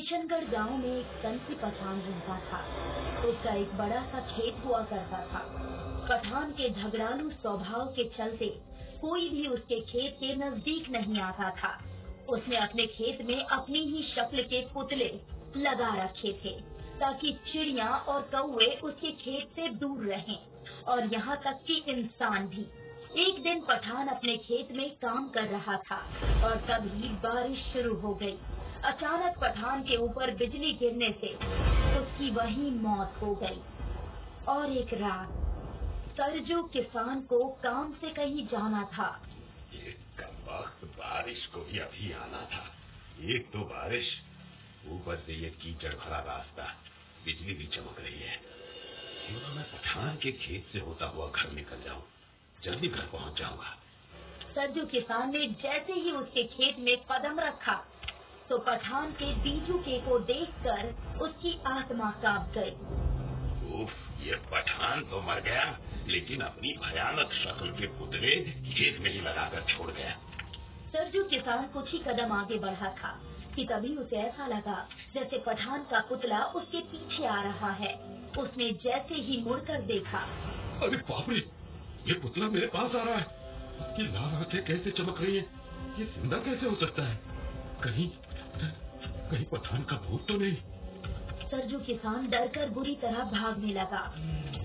किशनगढ़ गांव में एक कंसी पठान रहता था। उसका एक बड़ा सा खेत हुआ करता था। पठान के झगड़ालू स्वभाव के चलते कोई भी उसके खेत के नजदीक नहीं आता था। उसने अपने खेत में अपनी ही शक्ल के पुतले लगा रखे थे ताकि चिड़िया और कौवे उसके खेत से दूर रहें, और यहाँ तक कि इंसान भी। एक दिन पठान अपने खेत में काम कर रहा था और तभी बारिश शुरू हो गई। अचानक पठान के ऊपर बिजली गिरने से उसकी वहीं मौत हो गई। और एक रात सरजू किसान को काम से कहीं जाना था। ये कम वक्त बारिश को भी अभी आना था। एक तो बारिश, ऊपर से ये कीचड़ भरा रास्ता, बिजली भी चमक रही है। क्यों ना मैं पठान के खेत से होता हुआ घर निकल जाऊं, जल्दी घर पहुंच जाऊंगा। सरजू किसान ने जैसे ही उसके खेत में कदम रखा तो पठान के बीजुके को देखकर उसकी आत्मा कांप गई। उफ, ये पठान तो मर गया, लेकिन अपनी भयानक शक्ल के पुतले खेत में ही लगाकर छोड़ गया। सरजू किसान कुछ ही कदम आगे बढ़ा था कि तभी उसे ऐसा लगा जैसे पठान का पुतला उसके पीछे आ रहा है। उसने जैसे ही मुड़कर देखा, अरे बाप रे, ये पुतला मेरे पास आ रहा है। इसकी लाल आंखें कैसे चमक रही हैं? ये जिंदा कैसे हो सकता है? कहीं पठान का भूत तो नहीं? सरजू किसान डरकर बुरी तरह भागने लगा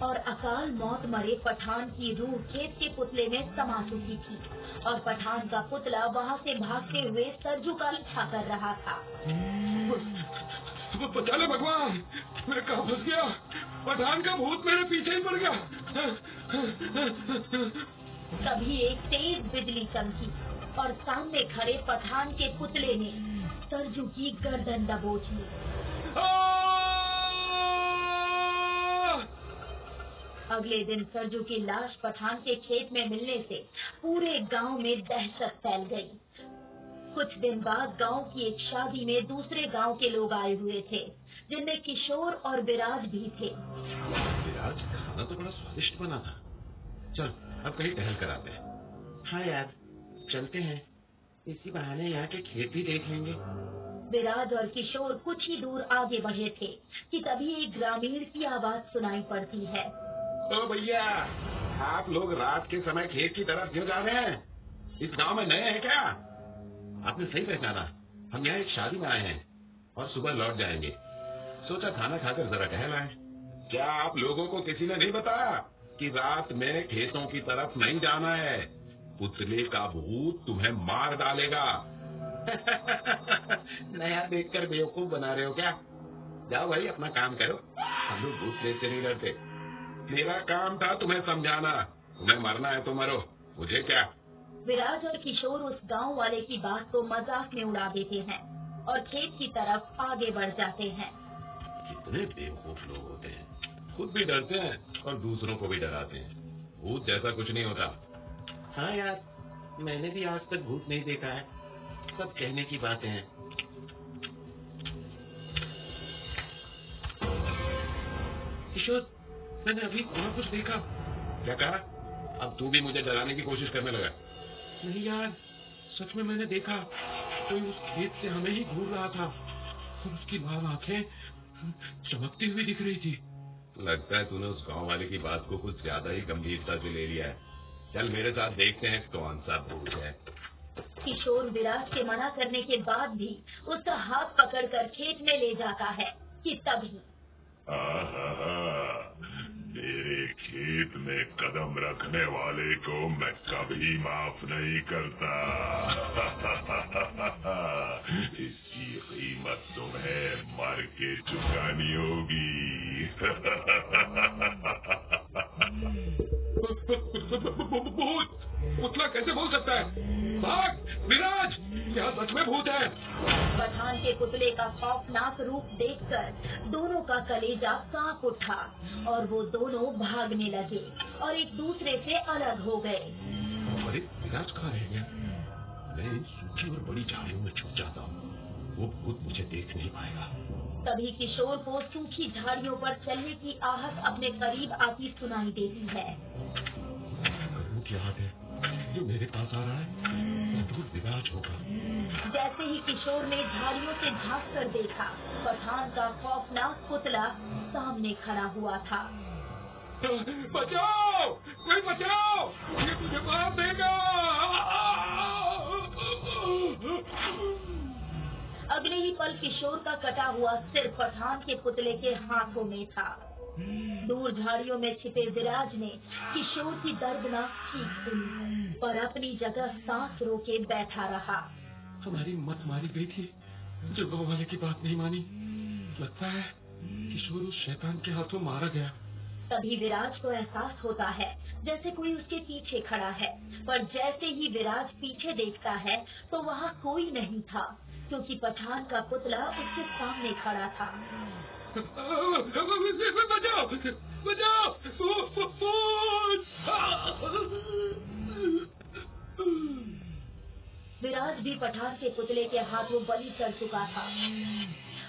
और अकाल मौत मरे पठान की रूह खेत के पुतले में समा चुकी थी और पठान का पुतला वहाँ से भागते हुए सरजू का पीछा कर रहा था। बचा ले भगवान, मैं कहाँ फंस गया? पठान का भूत मेरे पीछे ही पड़ गया। तभी एक तेज बिजली चमकी और सामने खड़े पठान के पुतले ने सरजू की गर्दन दबोच ली। अगले दिन सरजू की लाश पठान के खेत में मिलने से पूरे गांव में दहशत फैल गई। कुछ दिन बाद गांव की एक शादी में दूसरे गांव के लोग आए हुए थे, जिनमें किशोर और विराज भी थे। विराज, खाना तो बड़ा स्वादिष्ट बना था। चल अब कहीं टहल कर आते हैं। हाँ यार, चलते हैं। इसी बहाने यहाँ के खेत भी देख लेंगे। विराज और किशोर कुछ ही दूर आगे बढ़े थे कि तभी एक ग्रामीण की आवाज सुनाई पड़ती है। ओ भैया, आप लोग रात के समय खेत की तरफ क्यों जा रहे हैं? इस गांव में नए हैं क्या? आपने सही पहचाना, हम यहाँ एक शादी में आए हैं और सुबह लौट जाएंगे। सोचा खाना खाकर जरा टहल आए। क्या आप लोगों को किसी ने नहीं बताया कि रात में खेतों की तरफ नहीं जाना है? पुतले का भूत तुम्हें मार डालेगा। नया देखकर बेवकूफ बना रहे हो क्या? जाओ भाई, अपना काम करो। हम लोग भूत प्रेत से नहीं डरते। मेरा काम था तुम्हें समझाना। तुम्हें मरना है तो मरो, मुझे क्या। विराज और किशोर उस गांव वाले की बात को मजाक में उड़ा देते हैं और खेत की तरफ आगे बढ़ जाते हैं। कितने बेवकूफ लोग होते हैं, खुद भी डरते हैं और दूसरों को भी डराते हैं। भूत जैसा कुछ नहीं होता। हाँ यार, मैंने भी आज तक भूत नहीं देखा है, सब कहने की बातें हैं। किशोर, मैंने अभी वहाँ कुछ देखा। क्या कहा? अब तू भी मुझे डराने की कोशिश करने लगा। नहीं यार, सच में मैंने देखा। कोई उस खेत से हमें ही घूर रहा था और उसकी लाल आंखें चमकती हुई दिख रही थी। लगता है तूने उस गांव वाले की बात को कुछ ज्यादा ही गंभीरता से ले लिया है। चल मेरे साथ देखते हैं कौन सा भूत है। किशोर विराज के मना करने के बाद भी उसका हाथ पकड़कर खेत में ले जाता है कि तभी मेरे खेत में कदम रखने वाले को मैं कभी माफ नहीं करता। इसकी कीमत तुम्हें मर के चुकानी होगी। भूत! पुतला कैसे बोल सकता है? भाग विराज, क्या सच में भूत है? पठान के पुतले का खौफनाक रूप देखकर दोनों का कलेजा कांप उठा और वो दोनों भागने लगे और एक दूसरे से अलग हो गए। अरे विराज कहाँ रह गया? मैं इन सूखी और बड़ी झाड़ियों में छुप जाता हूँ, वो भूत मुझे देख नहीं पाएगा। तभी किशोर को सूखी झाड़ियों पर चलने की आहट अपने करीब आती सुनाई देती है। क्या है जो मेरे पास आ रहा है? दूर विराज होगा। जैसे ही किशोर ने झाड़ियों से झांक कर देखा, पठान का खौफनाक पुतला सामने खड़ा हुआ था। बचाओ, कोई बचाओ, ये मुझे मार देगा। अगले ही पल किशोर का कटा हुआ सिर पठान के पुतले के हाथों में था। दूर झाड़ियों में छिपे विराज ने किशोर की दर्दनाक चीख सुनी और अपनी जगह सांस रोके बैठा रहा। हमारी मत मारी गई थी, जो गाँव वाले की बात नहीं मानी। लगता है किशोर उस शैतान के हाथों मारा गया। तभी विराज को एहसास होता है जैसे कोई उसके पीछे खड़ा है, पर जैसे ही विराज पीछे देखता है तो वहाँ कोई नहीं था, क्योंकि पठान का पुतला उसके सामने खड़ा था। बचाओ, बचाओ, विराज भी पठान के पुतले के हाथों बलि चढ़ चुका था।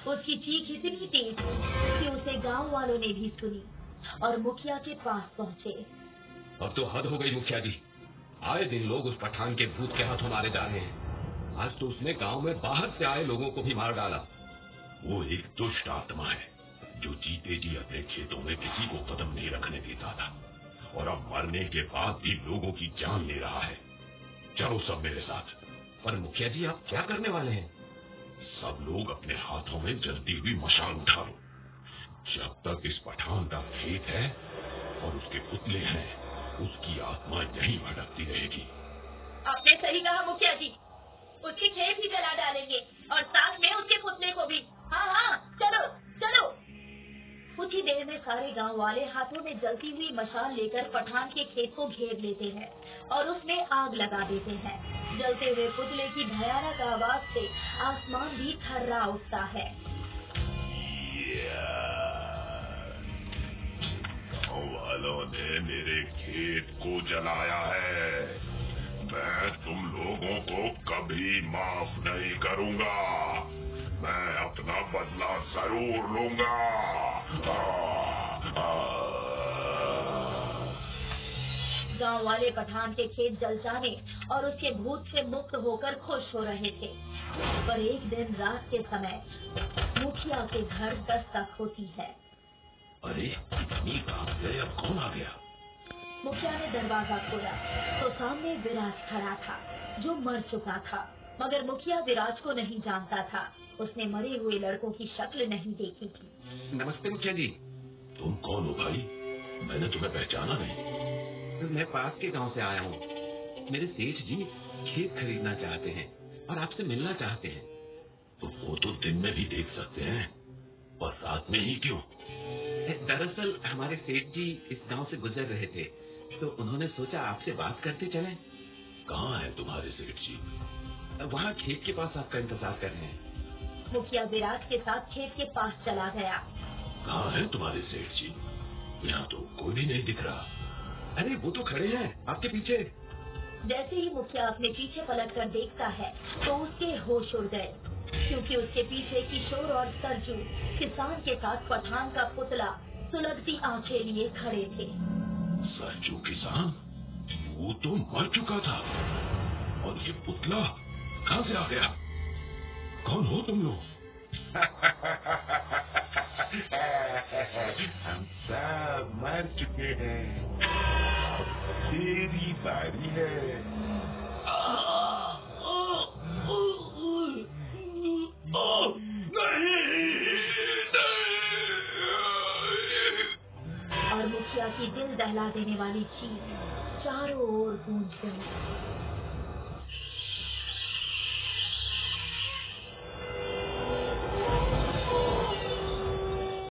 उसकी चीख इतनी तेज कि उसे गांव वालों ने भी सुनी और मुखिया के पास पहुँचे। अब तो हद हो गई मुखिया जी, आए दिन लोग उस पठान के भूत के हाथों मारे जा रहे हैं। आज तो उसने गांव में बाहर से आए लोगों को भी मार डाला। वो एक दुष्ट आत्मा है जो जीते जी अपने खेतों में किसी को कदम नहीं रखने देता था, और अब मरने के बाद भी लोगों की जान ले रहा है। चलो सब मेरे साथ। पर मुखिया जी, आप क्या करने वाले हैं? सब लोग अपने हाथों में जलती हुई मशाल उठा लो। जब तक इस पठान का खेत है और उसके पुतले हैं, उसकी आत्मा यहीं भटकती रहेगी। आपने सही कहा मुखिया जी, उसके खेत ही जला डालेंगे और साथ में उसके पुतले को भी। हाँ हाँ, चलो चलो। कुछ ही देर में सारे गांव वाले हाथों में जलती हुई मशाल लेकर पठान के खेत को घेर लेते हैं और उसमें आग लगा देते हैं। जलते हुए पुतले की भयानक आवाज से आसमान भी थर्रा उठता है। गाँव वालों ने मेरे खेत को जलाया है, मैं तुम लोगों को कभी माफ नहीं करूंगा। मैं अपना बदला जरूर लूंगा। गांव वाले पठान के खेत जल जाने और उसके भूत से मुक्त होकर खुश हो रहे थे, पर एक दिन रात के समय मुखिया के घर दस्तक होती है। अरे इतनी रात गए, अब कौन आ गया? मुखिया ने दरवाजा खोला तो सामने विराज खड़ा था, जो मर चुका था। मगर मुखिया विराज को नहीं जानता था, उसने मरे हुए लड़कों की शक्ल नहीं देखी थी। नमस्ते मुखिया जी। तुम कौन हो भाई? मैंने तुम्हें पहचाना नहीं। मैं पास के गांव से आया हूँ। मेरे सेठ जी खेत खरीदना चाहते हैं और आपसे मिलना चाहते हैं। तो वो तो दिन में भी देख सकते हैं, और रात में ही क्यों? दरअसल हमारे सेठ जी इस गांव से गुजर रहे थे, तो उन्होंने सोचा आपसे बात करते चलें। कहाँ है तुम्हारे सेठ जी? वहाँ खेत के पास आपका इंतजार कर रहे हैं। मुखिया विराज के साथ खेत के पास चला गया। कहाँ है तुम्हारे सेठ जी? यहाँ तो कोई भी नहीं दिख रहा। अरे वो तो खड़े हैं आपके पीछे। जैसे ही मुखिया अपने पीछे पलट कर देखता है तो उसके होश उड़ गए, क्योंकि उसके पीछे किशोर और सरजू किसान के साथ पठान का पुतला सुलगती आंखें लिए खड़े थे। सरजू किसान? वो तो मर चुका था, और ये पुतला कहाँ से आ गया? कौन हो तुम लोग? हम सब मर चुके हैं, अब तेरी बारी है। और मुखिया की दिल दहला देने वाली चीख चारों ओर गूंज गई।